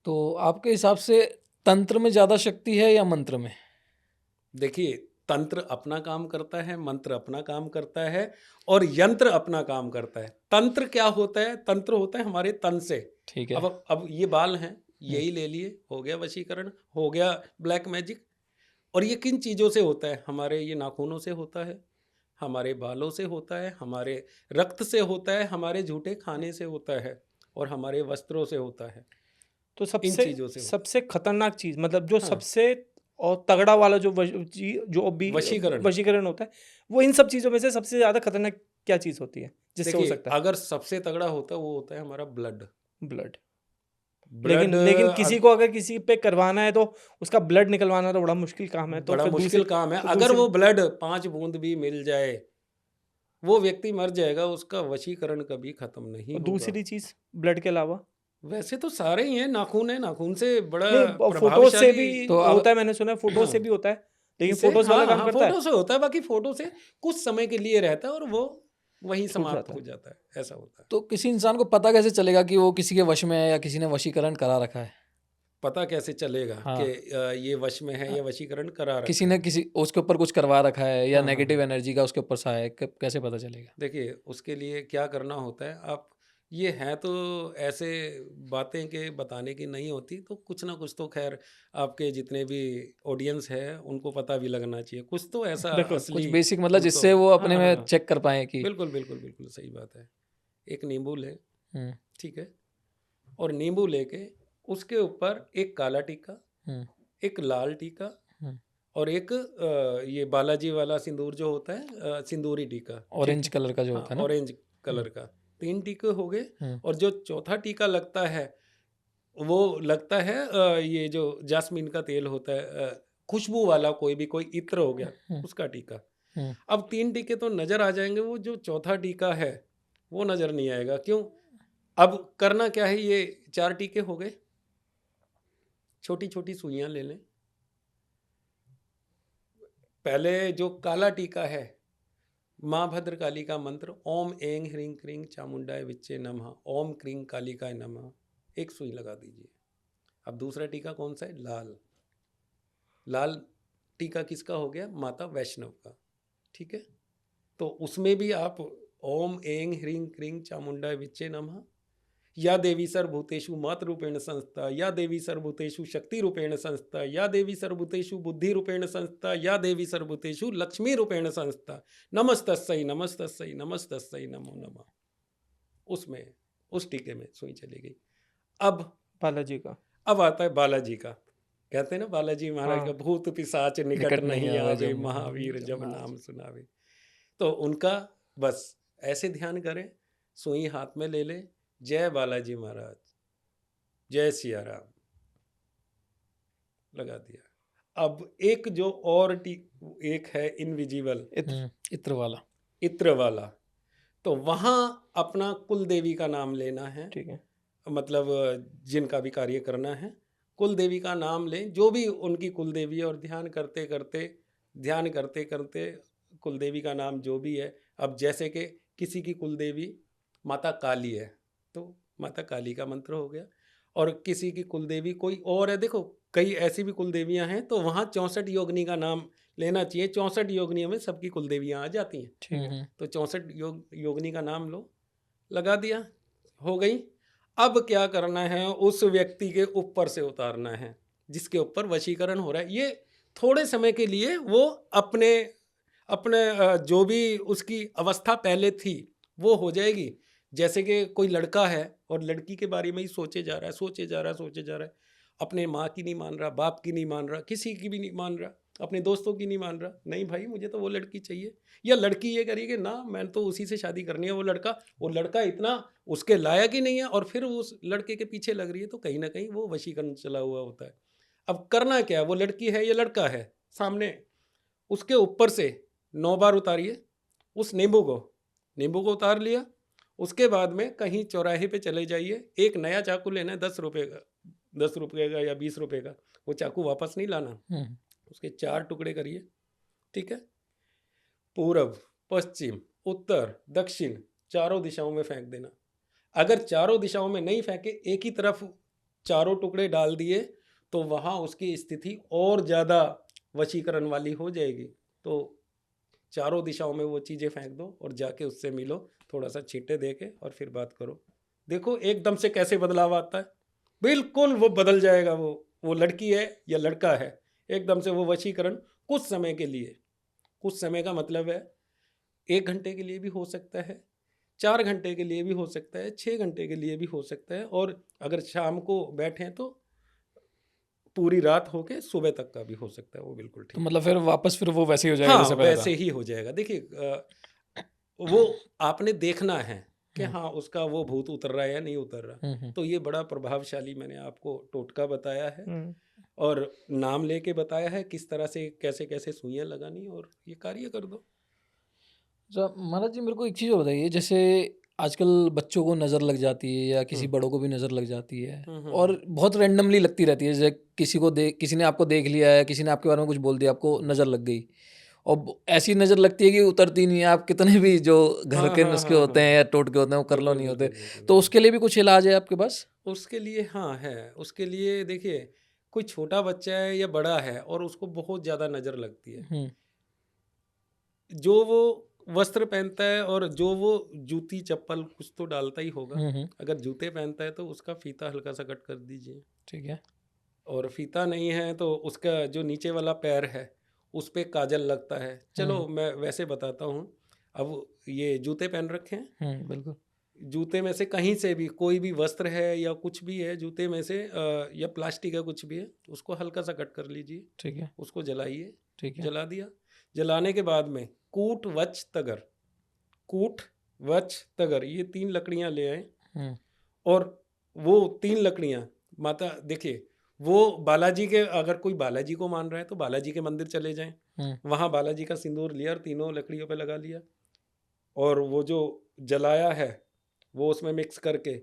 तो आपके हिसाब से तंत्र में ज़्यादा शक्ति है या मंत्र में? देखिए, तंत्र अपना काम करता है, मंत्र अपना काम करता है और यंत्र अपना काम करता है। तंत्र क्या होता है? तंत्र होता है हमारे तन से। ठीक है। अब ये बाल हैं, हुँ, यही ले लिए, हो गया वशीकरण, हो गया ब्लैक मैजिक। और ये किन चीज़ों से होता है? हमारे ये नाखूनों से होता है, हमारे बालों से होता है, हमारे रक्त से होता है, हमारे झूठे खाने से होता है और हमारे वस्त्रों से होता है। तो इन सबसे चीज़ों से होता सबसे खतरनाक चीज़ मतलब जो है। हाँ, सबसे और तगड़ा वाला जो भी वशीकरण। वशीकरण होता है, वो इन सब चीज़ों में से सबसे ज़्यादा खतरनाक क्या चीज़ होती है, जिससे हो देखिए, सकता है? अगर सबसे तगड़ा होता है, वो होता है हमारा ब्लड। ब्लड। लेकिन ब्लड लेकिन किसी को अगर किसी पे करवाना है तो उसका ब्लड निकलवाना तो बड़ा मुश्किल काम है, तो बड़ा फिर मुश्किल काम है। अगर दूसरी वो ब्लड 5 बूँद भी मिल जाए, वो व्यक्ति मर जाएगा, उसका वशीकरण कभी खत्म नहीं होगा। दूसरी चीज़ ब्लड के अलावा? वैसे तो सारे ही हैं, नाखून है, नाखून से बड़ा नहीं, फ़ोटोज़ से प्रभावशाली। भी तो अब होता है, मैंने सुना है फ़ोटोज़ हाँ, से भी होता है, लेकिन किससे? फ़ोटोज़ वाला हाँ, काम हाँ, करता है? फ़ोटो से होता है, बाकी फ़ोटो से कुछ समय के लिए रहता है और वो वहीं छूट समाप्त जाता हो है। जाता है, ऐसा होता है। तो किसी इंसान को पता कैसे चलेगा कि वो किसी के वश में है या किसी ने वशीकरण करा रखा है? पता कैसे चलेगा कि हाँ। ये वश में है अ, या वशीकरण करा किसी रखा ने है? किसी उसके ऊपर कुछ करवा रखा है या हाँ, हाँ, नेगेटिव हाँ। एनर्जी का उसके ऊपर सहाय है, कैसे पता चलेगा? देखिए, उसके लिए क्या करना होता है, आप ये हैं तो ऐसे बातें के बताने की नहीं होती, तो कुछ ना कुछ तो ख़ैर आपके जितने भी ऑडियंस है, उनको पता भी लगना चाहिए। कुछ तो ऐसा बिल्कुल। कुछ असली बेसिक मतलब उनको। जिससे वो हाँ, अपने हाँ, में हाँ। चेक कर पाएँ कि बिल्कुल, बिल्कुल, बिल्कुल सही बात है। एक नींबू लें, हुँ, ठीक है? और नींबू लेके उसके ऊपर एक काला टीका, हुँ, एक लाल टीका हुँ। और एक ये बालाजी वाला सिंदूर जो होता है, सिंदूरी टीका, ठीक ऑरेंज है? कलर का जो हाँ, होता है ना? ऑरेंज हुँ, कलर का। 3 टीके हो गए हुँ, और जो चौथा टीका लगता है, वो लगता है ये जो जास्मीन का तेल होता है, खुशबू वाला कोई भी कोई इत्र हो गया, हुँ, उसका टीका। हुँ। अब 3 टीके तो नज़र आ जाएँगे, वो जो चौथा टीका है, वो नज़र नहीं आएगा। क्यों? अब करना क्या है, ये 4 टीके हो गए, छोटी-छोटी सुइयाँ ले लें। पहले जो काला टीका है, माँ भद्रकाली का मंत्र ओम ऐं ह्रीं क्रीं चामुंडाय विच्चे नमः, ओम क्रीं कालिकाय नमः, एक सुई लगा दीजिए। अब दूसरा टीका कौन सा है? लाल। लाल टीका किसका हो गया? माता वैष्णव का, ठीक है? तो उसमें भी आप ओम ऐं ह्रीं क्रीं चामुंडाय विच्चे नमः, या देवी सर्वभूतेषु मातृरूपेण संस्था, या देवी सर्वभूतेषु शक्तिरूपेण संस्था, या देवी सर्वभूतेषु बुद्धिरूपेण संस्था, या देवी सर्वभूतेषु लक्ष्मीरूपेण संस्था, नमस्तस्यै नमस्तस्यै नमस्तस्यै नमो नमः। उसमें उस टीके में सुई चली गई। अब बालाजी का। अब आता है बालाजी का। कहते हैं ना बालाजी महाराज का, हाँ। भूत पिशाच निकट निकट नहीं नहीं आवे आवे, जब महावीर जब जब नाम। नाम सुनावे। तो उनका बस ऐसे ध्यान करें, सुई हाथ में ले लें, जय बालाजी महाराज, जय सिया राम, लगा दिया। अब एक जो और एक है इनविजिबल, इत्र। इत्र वाला। इत्र वाला, तो वहाँ अपना कुल देवी का नाम लेना है। ठीक है। मतलब जिनका भी कार्य करना है, कुल देवी का नाम लें, जो भी उनकी कुल देवी है, और ध्यान करते करते कुल देवी का नाम जो भी है। अब जैसे कि किसी की कुल देवी माता काली है, तो माता काली का मंत्र हो गया। और किसी की कुल देवी कोई और है, देखो कई ऐसी भी कुल देवियाँ हैं, तो वहाँ 64 योगिनी का नाम लेना चाहिए। 64 योगिनियों में सबकी कुल देवियाँ आ जाती हैं। ठीक है। तो 64 योगिनी का नाम लो, लगा दिया, हो गई। अब क्या करना है, उस व्यक्ति के ऊपर से उतारना है जिसके ऊपर वशीकरण हो रहा है। ये थोड़े समय के लिए वो अपने अपने जो भी उसकी अवस्था पहले थी वो हो जाएगी। जैसे कि कोई लड़का है और लड़की के बारे में ही सोचे जा रहा है, सोचे जा रहा है, सोचे जा रहा है, अपने माँ की नहीं मान रहा, बाप की नहीं मान रहा, किसी की भी नहीं मान रहा, अपने दोस्तों की नहीं मान रहा, नहीं भाई मुझे तो वो लड़की चाहिए। या लड़की ये करी कि ना मैं तो उसी से शादी करनी है, वो लड़का इतना उसके लायक ही नहीं है और फिर उस लड़के के पीछे लग रही है, तो कहीं ना कहीं वो वशीकरण चला हुआ होता है। अब करना क्या है, वो लड़की है या लड़का है सामने, उसके ऊपर से 9 बार उतारिए उस नींबू को उतार लिया। उसके बाद में कहीं चौराहे पे चले जाइए, एक नया चाकू लेना है 10 रुपये का, 10 रुपये का या 20 रुपये का, वो चाकू वापस नहीं लाना। हुँ, उसके 4 टुकड़े करिए, ठीक है? पूरब, पश्चिम, उत्तर, दक्षिण, चारों दिशाओं में फेंक देना। अगर चारों दिशाओं में नहीं फेंके, एक ही तरफ चारों टुकड़े डाल दिए तो वहाँ उसकी स्थिति और ज़्यादा वशीकरण वाली हो जाएगी। तो चारों दिशाओं में वो चीज़ें फेंक दो और जाके उससे मिलो, थोड़ा सा छींटे दे के और फिर बात करो। देखो एकदम से कैसे बदलाव आता है, बिल्कुल वो बदल जाएगा। वो लड़की है या लड़का है, एकदम से वो वशीकरण कुछ समय के लिए, कुछ समय का मतलब है 1 घंटे के लिए भी हो सकता है, 4 घंटे के लिए भी हो सकता है, 6 घंटे के लिए भी हो सकता है, और अगर शाम को बैठें तो पूरी रात होके सुबह तक का भी हो सकता है। वो बिल्कुल तो ठीक। मतलब फिर वापस फिर वो वैसे ही हो जाएगा हाँ, जैसे पहले था। वैसे ही हो जाएगा। देखिए वो आपने देखना है कि हाँ उसका वो भूत उतर रहा है या नहीं उतर रहा। तो ये बड़ा प्रभावशाली मैंने आपको टोटका बताया है और नाम लेके बताया है किस तरह से कैसे कैसे सुइयां लगानी और ये कार्य कर दो। महाराज जी मेरे को एक चीज़ और बताइए, जैसे आजकल बच्चों को नज़र लग जाती है या किसी बड़ों को भी नज़र लग जाती है और बहुत रैंडमली लगती रहती है, जैसे किसी ने आपको देख लिया है, किसी ने आपके बारे में कुछ बोल दिया, आपको नज़र लग गई और ऐसी नज़र लगती है कि उतरती नहीं है। आप कितने भी जो घर हाँ के हाँ नुस्खे हाँ होते हाँ, हैं या टोटके होते हैं वो कर लो बिल्कुल नहीं बिल्कुल होते, बिल्कुल तो बिल्कुल। उसके लिए भी कुछ इलाज है आपके पास? उसके लिए हाँ है। उसके लिए देखिए कोई छोटा बच्चा है या बड़ा है और उसको बहुत ज़्यादा नज़र लगती है, हम्म जो वो वस्त्र पहनता है और जो वो जूती चप्पल कुछ तो डालता ही होगा। हम्म, अगर जूते पहनता है तो उसका फीता हल्का सा कट कर दीजिए, ठीक है। और फीता नहीं है तो उसका जो नीचे वाला पैर है उस पे काजल लगता है। चलो मैं वैसे बताता हूँ। अब ये जूते पहन रखे हैं, बिल्कुल। जूते में से कहीं से भी कोई भी वस्त्र है या कुछ भी है जूते में से या प्लास्टिक है कुछ भी है, उसको हल्का सा कट कर लीजिए, ठीक है। उसको जलाइए। ठीक है। जला दिया, जलाने के बाद में कूट वच तगर, कूट वच तगर ये 3 लकड़ियां ले आए, हम्म और वो 3 लकड़ियां माता देखिए, वो बालाजी के, अगर कोई बालाजी को मान रहा है तो बालाजी के मंदिर चले जाएं, वहाँ बालाजी का सिंदूर लिया और तीनों लकड़ियों पे लगा लिया, और वो जो जलाया है वो उसमें मिक्स करके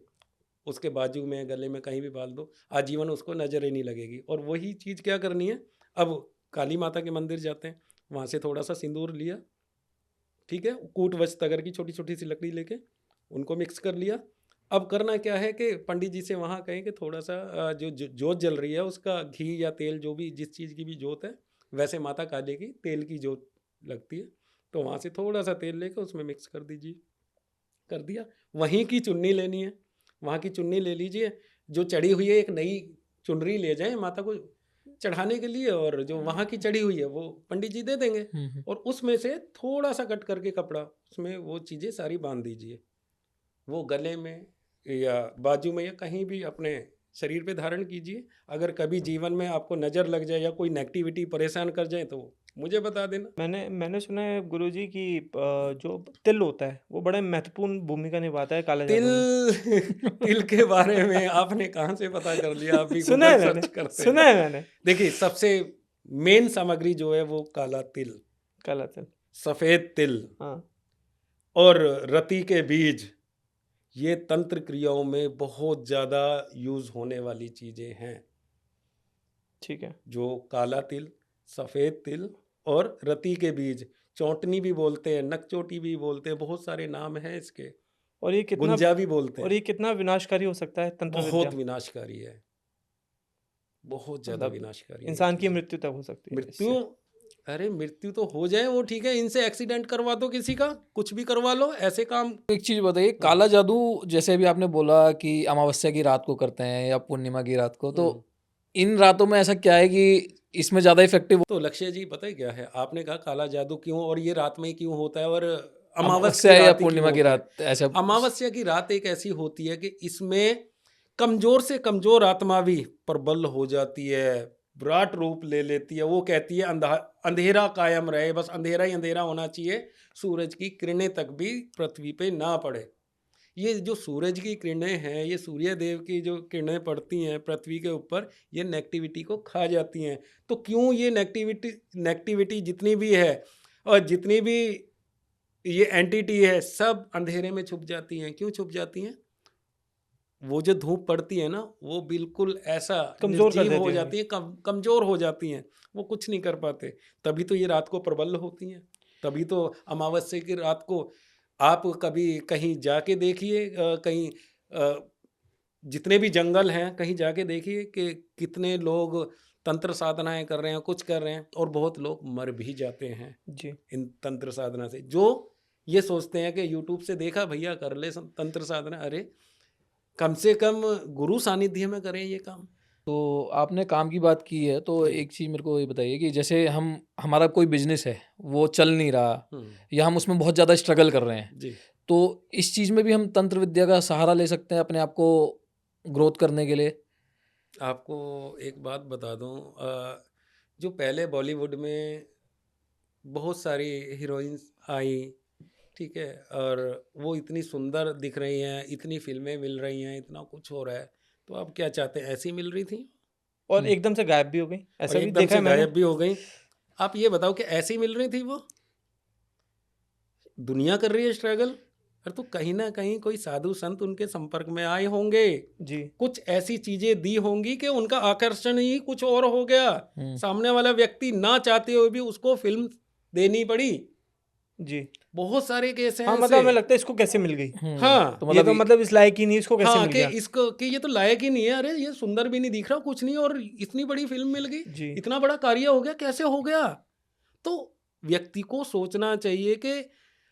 उसके बाजू में गले में कहीं भी बाल दो, आजीवन उसको नजर ही नहीं लगेगी। और वही चीज़ क्या करनी है, अब काली माता के मंदिर जाते हैं, वहाँ से थोड़ा सा सिंदूर लिया, ठीक है, कूट वच तगर की छोटी छोटी सी लकड़ी लेके उनको मिक्स कर लिया। अब करना क्या है कि पंडित जी से वहाँ कहें कि थोड़ा सा जो जोत जल रही है उसका घी या तेल, जो भी जिस चीज़ की भी जोत है, वैसे माता काली की तेल की जोत लगती है, तो वहाँ से थोड़ा सा तेल लेकर उसमें मिक्स कर दीजिए। कर दिया, वहीं की चुन्नी लेनी है, वहाँ की चुन्नी ले लीजिए, जो चढ़ी हुई है एक नई चुनरी ले जाएं माता को चढ़ाने के लिए, और जो वहाँ की चढ़ी हुई है वो पंडित जी दे देंगे, और उसमें से थोड़ा सा कट करके कपड़ा उसमें वो चीज़ें सारी बांध दीजिए, वो गले में या बाजू में या कहीं भी अपने शरीर पे धारण कीजिए। अगर कभी जीवन में आपको नज़र लग जाए या कोई नेगेटिविटी परेशान कर जाए तो मुझे बता देना। मैंने सुना है गुरुजी की जो तिल होता है वो बड़े महत्वपूर्ण भूमिका निभाता है काला तिल जादू में। तिल के बारे में आपने कहाँ से पता कर लिया, आप भी सुना गूगल है मैंने, सर्च करते सुना हैं। है मैंने। देखिए सबसे मेन सामग्री जो है वो काला तिल, काला तिल, सफ़ेद तिल हाँ और रति के बीज, ये तंत्र क्रियाओं में बहुत ज़्यादा यूज़ होने वाली चीज़ें हैं। ठीक है। जो काला तिल, सफ़ेद तिल और रति के बीज, चौंटनी भी बोलते हैं, नकचोटी भी बोलते हैं, बहुत सारे नाम हैं इसके, और ये कितना गुंजा भी बोलते और हैं। ये कितना विनाशकारी हो सकता है तंत्र विद्या, बहुत विनाशकारी है, बहुत ज़्यादा मतलब विनाशकारी है ये इंसान की चीज़ें। मृत्यु तक हो सकती है मृत्यु, इससे। अरे मृत्यु तो हो जाए वो ठीक है, इनसे एक्सीडेंट करवा दो किसी का, कुछ भी करवा लो, ऐसे काम। एक चीज़ बताइए, काला जादू जैसे भी आपने बोला कि अमावस्या की रात को करते हैं या पूर्णिमा की रात को, तो इन रातों में ऐसा क्या है कि इसमें ज़्यादा इफेक्टिव तो लक्ष्य जी पता है क्या है, आपने कहा काला जादू क्यों और ये रात में ही क्यों होता है, और अमावस्या अमावस्या की या रात ही क्यों पूर्णिमा की होता है। रात ऐसा? अमावस्या की रात एक ऐसी होती है कि इसमें कमजोर से कमजोर आत्मा भी प्रबल हो जाती है, विराट रूप ले लेती है। वो कहती है अंधेरा कायम रहे, बस अंधेरा ही अंधेरा होना चाहिए, सूरज की किरणें तक भी पृथ्वी पे ना पड़े। ये जो सूरज की किरणें हैं, ये सूर्य देव की जो किरणें पड़ती हैं पृथ्वी के ऊपर, ये नेगेटिविटी को खा जाती हैं। तो क्यों ये नेगेटिविटी जितनी भी है और जितनी भी ये एंटिटी है, सब अंधेरे में छुप जाती हैं। क्यों छुप जाती हैं? वो जो धूप पड़ती है ना, वो बिल्कुल ऐसा कमजोर कर निर्जीव देती हो है जाती है, कमजोर हो जाती हैं, वो कुछ नहीं कर पाते। तभी तो ये रात को प्रबल होती हैं। तभी तो अमावस्या की रात को आप कभी कहीं जाके देखिए, कहीं जितने भी जंगल हैं कहीं जाके देखिए कि कितने लोग तंत्र साधनाएं कर रहे हैं, कुछ कर रहे हैं, और बहुत लोग मर भी जाते हैं जी। इन तंत्र साधना से। जो ये सोचते हैं कि यूट्यूब से देखा भैया कर ले तंत्र साधना, अरे कम से कम गुरु सानिध्य में करें ये काम। तो आपने काम की बात की है, तो जी। एक चीज़ मेरे को ये बताइए कि जैसे हमारा कोई बिजनेस है, वो चल नहीं रहा या हम उसमें बहुत ज़्यादा स्ट्रगल कर रहे हैं, जी। तो इस चीज़ में भी हम तंत्र विद्या का सहारा ले सकते हैं अपने आप को ग्रोथ करने के लिए? आपको एक बात बता दूं, जो पहले बॉलीवुड में बहुत सारी हीरोइंस आई, ठीक है, और वो इतनी सुंदर दिख रही हैं, इतनी फिल्में मिल रही हैं, इतना कुछ हो रहा है, तो आप क्या चाहते हैं, ऐसी मिल रही थी और एकदम से गायब भी हो गई, और ऐसा भी एकदम देखा से है मैंने। गायब भी हो गई। आप ये बताओ कि ऐसी मिल रही थी वो? दुनिया कर रही है स्ट्रगल, और तो कहीं ना कहीं कोई साधु संत उनके संपर्क में आए होंगे, जी। कुछ ऐसी चीजें दी होंगी कि उनका आकर्षण ही कुछ और हो गया, सामने वाला व्यक्ति ना चाहते हुए भी उसको फिल्म देनी पड़ी। जी। बहुत सारे केस हैं हाँ, मतलब ऐसे। हमें लगता है इसको कैसे मिल गई। हाँ, तो ये मतलब तो मतलब इस लायक ही नहीं, इसको कैसे हाँ, मिल कि गया। इसको कि ये तो लायक ही नहीं है, अरे ये सुंदर भी नहीं दिख रहा, कुछ नहीं, और इतनी बड़ी फिल्म मिल गई, जी। इतना बड़ा कार्य हो गया, कैसे हो गया? तो व्यक्ति को सोचना चाहिए कि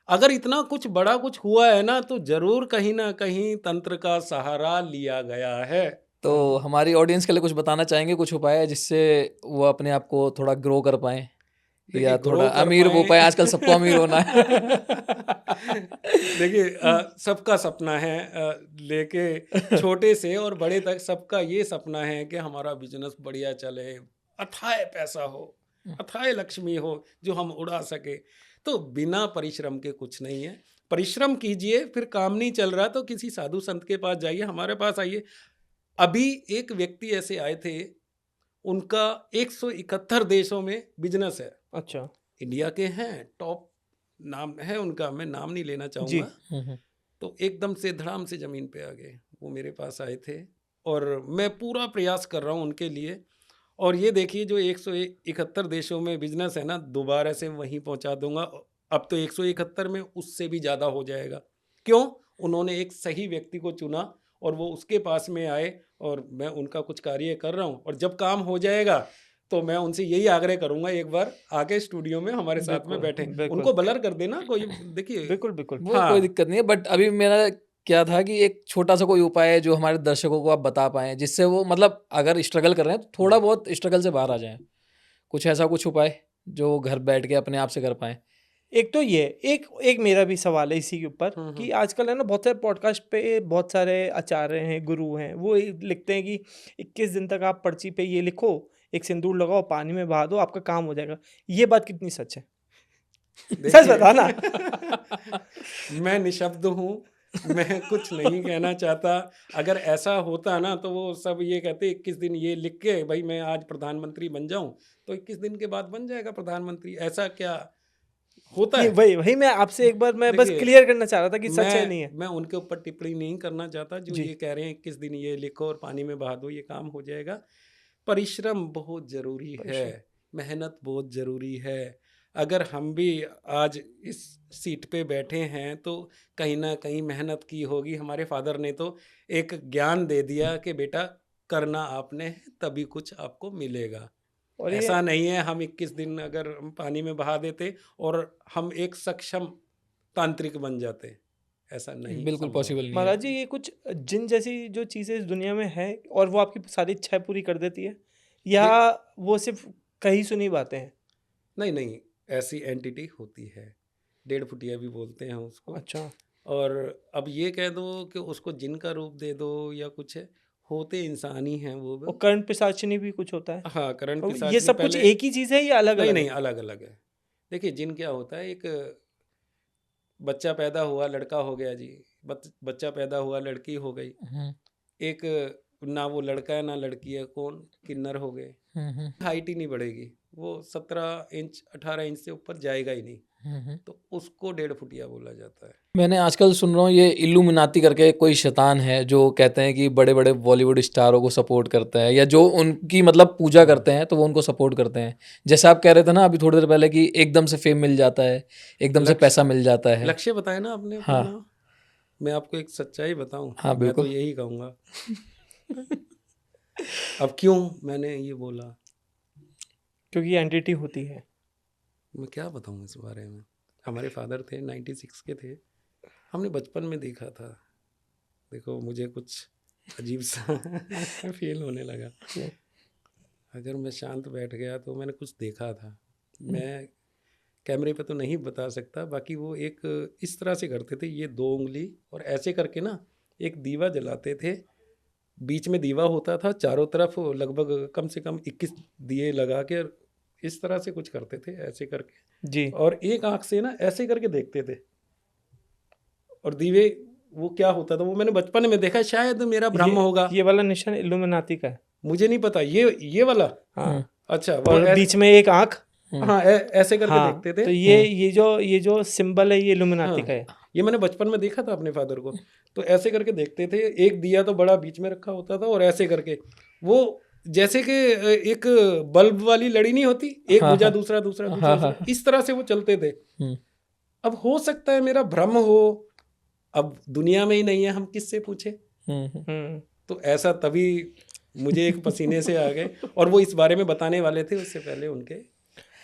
अगर इतना कुछ बड़ा कुछ हुआ है ना, तो जरूर कहीं ना कहीं तंत्र का सहारा लिया गया है। तो हमारी ऑडियंस के लिए कुछ बताना चाहेंगे, कुछ उपाय जिससे वो अपने आप को थोड़ा ग्रो कर पाएं देखिए, या ग्रो थोड़ा कर अमीर हो पाएं। पाए? आजकल सबको अमीर होना है। देखिए, सबका सपना है, लेके छोटे से और बड़े तक सबका ये सपना है कि हमारा बिजनेस बढ़िया चले, अथाह पैसा हो, अथाह लक्ष्मी हो जो हम उड़ा सके। तो बिना परिश्रम के कुछ नहीं है, परिश्रम कीजिए, फिर काम नहीं चल रहा तो किसी साधु संत के पास जाइए, हमारे पास आइए। अभी एक व्यक्ति ऐसे आए थे, उनका 171 देशों में बिजनेस है, अच्छा। इंडिया के हैं, टॉप नाम है उनका, मैं नाम नहीं लेना जी। चाहूँगा। तो एकदम से धड़ाम से ज़मीन पे आ गए, वो मेरे पास आए थे और मैं पूरा प्रयास कर रहा हूँ उनके लिए। और ये देखिए, जो 171 देशों में बिजनेस है ना, दोबारा से वहीं पहुँचा दूंगा। अब तो 171 में उससे भी ज़्यादा हो जाएगा। क्यों? उन्होंने एक सही व्यक्ति को चुना और वो उसके पास में आए और मैं उनका कुछ कार्य कर रहा हूँ। और जब काम हो जाएगा तो मैं उनसे यही आग्रह करूंगा, एक बार आके स्टूडियो में हमारे साथ में बिल्कुल, बैठे, बिल्कुल। उनको ब्लर कर देना कोई, देखिए। बिल्कुल, बिल्कुल। वो हाँ। कोई दिक्कत नहीं है, बट अभी मेरा क्या था कि एक छोटा सा कोई उपाय है जो हमारे दर्शकों को आप बता पाएँ, जिससे वो मतलब अगर स्ट्रगल कर रहे हैं तो थोड़ा बहुत स्ट्रगल से बाहर आ जाएँ। कुछ ऐसा कुछ उपाय जो घर बैठ के अपने आप से कर पाएँ? एक तो ये एक मेरा भी सवाल है इसी के ऊपर कि आजकल है ना, बहुत सारे पॉडकास्ट पे बहुत सारे आचार्य हैं, गुरु हैं, वो लिखते हैं कि 21 दिन तक आप पर्ची पे ये लिखो, एक सिंदूर लगाओ, पानी में बहा दो, आपका काम हो जाएगा। ये बात कितनी सच है? सच बता ना। मैं निशब्द हूँ, मैं कुछ नहीं कहना चाहता। अगर ऐसा होता ना तो वो सब ये कहते 21 दिन ये लिख के भाई मैं आज प्रधानमंत्री बन जाऊं, तो 21 दिन के बाद बन जाएगा प्रधानमंत्री। ऐसा क्या होता नहीं, है? वही मैं आपसे एक बार मैं बस देखिए, क्लियर करना चाह रहा था कि सच है नहीं है। मैं उनके ऊपर टिप्पणी नहीं करना चाहता जो जी। ये कह रहे हैं 21 दिन ये लिखो और पानी में बहा दो, ये काम हो जाएगा। परिश्रम बहुत जरूरी है, मेहनत बहुत जरूरी है। अगर हम भी आज इस सीट पे बैठे हैं तो कहीं ना कहीं मेहनत की होगी। हमारे फादर ने तो एक ज्ञान दे दिया कि बेटा करना आपने है, तभी कुछ आपको मिलेगा। और ये ऐसा नहीं है हम 21 दिन अगर हम पानी में बहा देते और हम एक सक्षम तांत्रिक बन जाते, ऐसा नहीं बिल्कुल संभव। पॉसिबल नहीं है। महाराज जी, ये कुछ जिन जैसी जो चीज़ें इस दुनिया में है और वो आपकी सारी इच्छाएं पूरी कर देती है, या वो सिर्फ कहीं सुनी बातें हैं? नहीं, ऐसी एंटिटी होती है, 1.5 फुटिया भी बोलते हैं उसको। अच्छा। और अब ये कह दो कि उसको जिन का रूप दे दो या कुछ है, होते इंसान ही हैं वो भी। और कर्ण पिशाचिनी भी कुछ होता है? हाँ, करण और पिशाच ये भी सब कुछ पहले। एक ही चीज़ है या अलग अलग? नहीं, अलग अलग है। देखिए, जिन क्या होता है, एक बच्चा पैदा हुआ लड़का हो गया जी, बच्चा पैदा हुआ लड़की हो गई। एक ना वो लड़का है ना लड़की है, कौन किन्नर हो गए, हाइट ही नहीं बढ़ेगी, वो 17 इंच 18 इंच से ऊपर जाएगा ही नहीं, तो उसको 1.5 फुटिया बोला जाता है। मैंने आजकल सुन रहा हूँ ये इल्यूमिनाती करके कोई शैतान है जो कहते हैं कि बड़े बड़े बॉलीवुड स्टारों को सपोर्ट करता है, या जो उनकी मतलब पूजा करते हैं तो वो उनको सपोर्ट करते हैं। जैसे आप कह रहे थे ना अभी थोड़ी देर पहले कि एकदम से फेम मिल जाता है, एकदम से पैसा मिल जाता है। लक्ष्य बताया ना आपने अपना हाँ। नाम? मैं आपको एक सच्चाई बताऊं, हाँ, मैं तो बिल्कुल। यही कहूँगा। अब क्यों मैंने ये बोला, क्योंकि एंटिटी होती है। मैं क्या बताऊं इस बारे में। हमारे फादर थे 96 के थे, हमने बचपन में देखा था। देखो मुझे कुछ अजीब सा फील होने लगा। अगर मैं शांत बैठ गया तो मैंने कुछ देखा था। मैं कैमरे पे तो नहीं बता सकता, बाकी वो एक इस तरह से करते थे, ये 2 उंगली और ऐसे करके ना एक दीवा जलाते थे। बीच में दीवा होता था, चारों तरफ लगभग कम से कम 21 दिए लगा के इस तरह से कुछ करते थे, ऐसे करके। जी। और एक आंख से ना ऐसे करके देखते थे, और दीवे वो क्या होता था वो मैंने बचपन में देखा, शायद मेरा भ्रम होगा, ये वाला निशान इल्यूमिनाती का है। मुझे नहीं पता। ये वाला, हाँ। अच्छा वो और बीच में एक आंख। हाँ ऐसे करके हाँ, देखते थे। तो ये जो सिंबल है ये इल्यूमिनाती का है। ये मैंने बचपन में देखा था अपने फादर को, तो ऐसे करके देखते थे। एक दिया तो बड़ा बीच में रखा होता था, और ऐसे करके वो जैसे कि एक बल्ब वाली लड़ी नहीं होती, एक बुझा दूसरा दूसरा दूसरा, इस तरह से वो चलते थे। अब हो सकता है मेरा भ्रम हो, अब दुनिया में ही नहीं है, हम किससे पूछे। तो ऐसा तभी मुझे एक पसीने से आ गए, और वो इस बारे में बताने वाले थे, उससे पहले उनके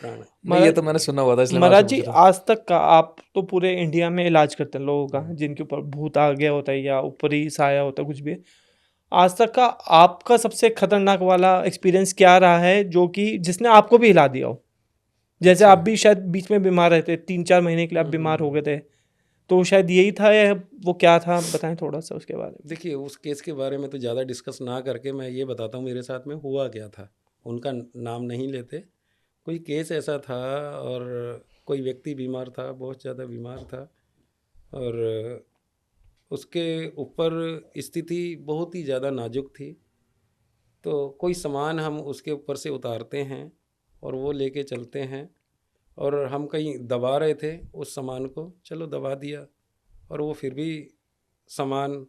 प्राण। ये तो मैंने सुना हुआ था, इसलिए महाराज जी, आज तक का आप तो पूरे इंडिया में इलाज करते हैं लोगों का जिनके ऊपर भूत आ गया होता है या ऊपरी साया होता है, कुछ भी। आज तक का आपका सबसे खतरनाक वाला एक्सपीरियंस क्या रहा है, जो कि जिसने आपको भी हिला दिया हो? जैसे आप भी शायद बीच में बीमार रहते, 3-4 महीने के लिए आप बीमार हो गए थे, तो शायद यही था या वो क्या था, बताएं थोड़ा सा उसके बारे में। देखिए, उस केस के बारे में तो ज़्यादा डिस्कस ना करके मैं ये बताता हूँ मेरे साथ में हुआ क्या था। उनका नाम नहीं लेते। कोई केस ऐसा था, और कोई व्यक्ति बीमार था, बहुत ज़्यादा बीमार था, और उसके ऊपर स्थिति बहुत ही ज़्यादा नाजुक थी। तो कोई सामान हम उसके ऊपर से उतारते हैं और वो लेके चलते हैं, और हम कहीं दबा रहे थे उस सामान को, चलो दबा दिया, और वो फिर भी सामान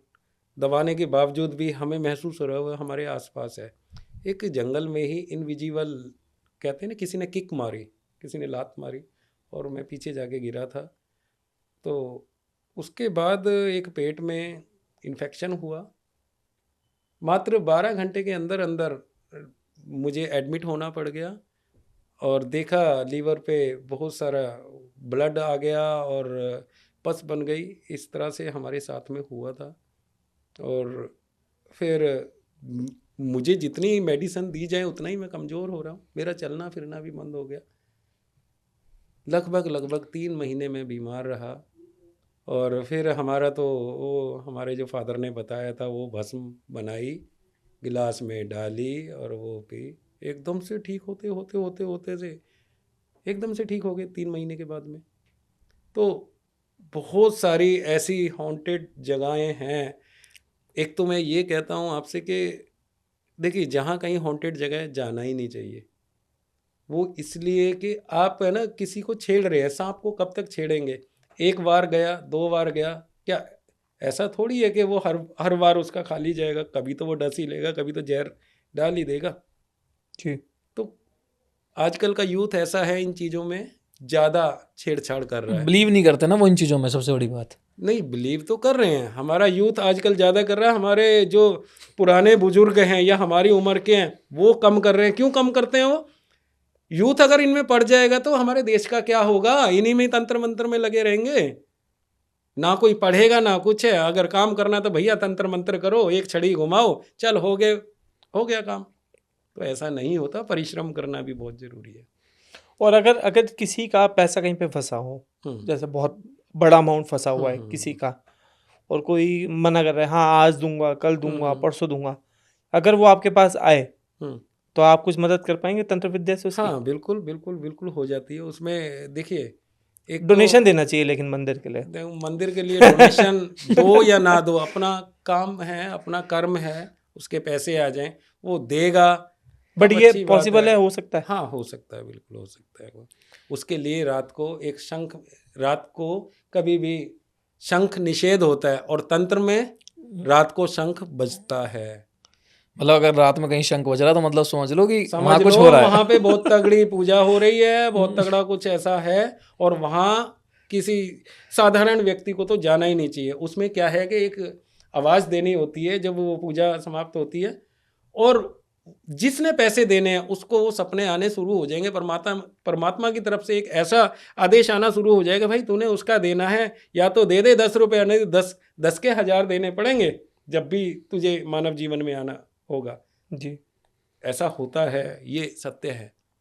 दबाने के बावजूद भी हमें महसूस हो रहा है वो हमारे आसपास है। एक जंगल में ही इनविजिबल कहते हैं ना, किसी ने किक मारी, किसी ने लात मारी, और मैं पीछे जाके गिरा था। तो उसके बाद एक पेट में इन्फेक्शन हुआ। मात्र 12 घंटे के अंदर अंदर मुझे एडमिट होना पड़ गया, और देखा लीवर पे बहुत सारा ब्लड आ गया और पस बन गई। इस तरह से हमारे साथ में हुआ था। और फिर मुझे जितनी मेडिसिन दी जाए उतना ही मैं कमज़ोर हो रहा हूँ, मेरा चलना फिरना भी बंद हो गया। लगभग 3 महीने में बीमार रहा, और फिर हमारा तो वो हमारे जो फादर ने बताया था, वो भस्म बनाई, गिलास में डाली, और वो पी। एकदम से ठीक होते से एकदम से ठीक हो गए 3 महीने के बाद में। तो बहुत सारी ऐसी हॉन्टेड जगहें हैं। एक तो मैं ये कहता हूँ आपसे कि देखिए, जहाँ कहीं हॉन्टेड जगह है जाना ही नहीं चाहिए। वो इसलिए कि आप है ना किसी को छेड़ रहे हैं, सांप को कब तक छेड़ेंगे। 1 बार गया, 2 बार गया, क्या ऐसा थोड़ी है कि वो हर बार उसका खाली जाएगा। कभी तो वो डस ही लेगा, कभी तो जहर डाल ही देगा जी। तो आजकल का यूथ ऐसा है, इन चीज़ों में ज़्यादा छेड़छाड़ कर रहा है। बिलीव नहीं करते ना वो इन चीज़ों में, सबसे बड़ी बात। नहीं, बिलीव तो कर रहे हैं, हमारा यूथ आजकल ज़्यादा कर रहा है। हमारे जो पुराने बुजुर्ग हैं या हमारी उम्र के हैं वो कम कर रहे हैं। क्यों कम करते हैं वो? यूथ अगर इनमें पड़ जाएगा तो हमारे देश का क्या होगा? इन्हीं में तंत्र मंत्र में लगे रहेंगे, ना कोई पढ़ेगा ना कुछ है। अगर काम करना तो भैया तंत्र मंत्र करो, एक छड़ी घुमाओ, चल हो गया काम। तो ऐसा नहीं होता, परिश्रम करना भी बहुत ज़रूरी है। और अगर किसी का पैसा कहीं पे फंसा हो, जैसे बहुत बड़ा अमाउंट फंसा हुआ है किसी का, और कोई मना कर रहा है, हाँ आज दूंगा, कल दूंगा, परसों दूंगा, अगर वो आपके पास आए तो आप कुछ मदद कर पाएंगे तंत्र विद्या से उसकी? हाँ, बिल्कुल हो जाती है। उसमें देखिए, एक डोनेशन देना चाहिए, लेकिन मंदिर के लिए मंदिर के लिए डोनेशन दो या ना दो, अपना काम है, अपना कर्म है, उसके पैसे आ जाएं, वो देगा। बट ये पॉसिबल है, हो सकता है? हाँ, हो सकता है, बिल्कुल हो सकता है। वो उसके लिए रात को एक शंख, रात को कभी भी शंख निषेध होता है, और तंत्र में रात को शंख बजता है। मतलब अगर रात में कहीं शंख बज रहा तो मतलब समझ लो कि वहाँ कुछ हो रहा है। वहाँ पे बहुत तगड़ी पूजा हो रही है, बहुत तगड़ा कुछ ऐसा है। और वहाँ किसी साधारण व्यक्ति को तो जाना ही नहीं चाहिए। उसमें क्या है कि एक आवाज़ देनी होती है जब वो पूजा समाप्त होती है, और जिसने पैसे देने हैं उसको वो सपने आने शुरू हो जाएंगे। परमात्मा की तरफ से एक ऐसा आदेश आना शुरू हो जाएगा, भाई तूने उसका देना है, या तो दे दे 10 रुपये, नहीं 10 के 1000 देने पड़ेंगे जब भी तुझे मानव जीवन में आना होगा। जी, ऐसा होता है, ये सत्य है।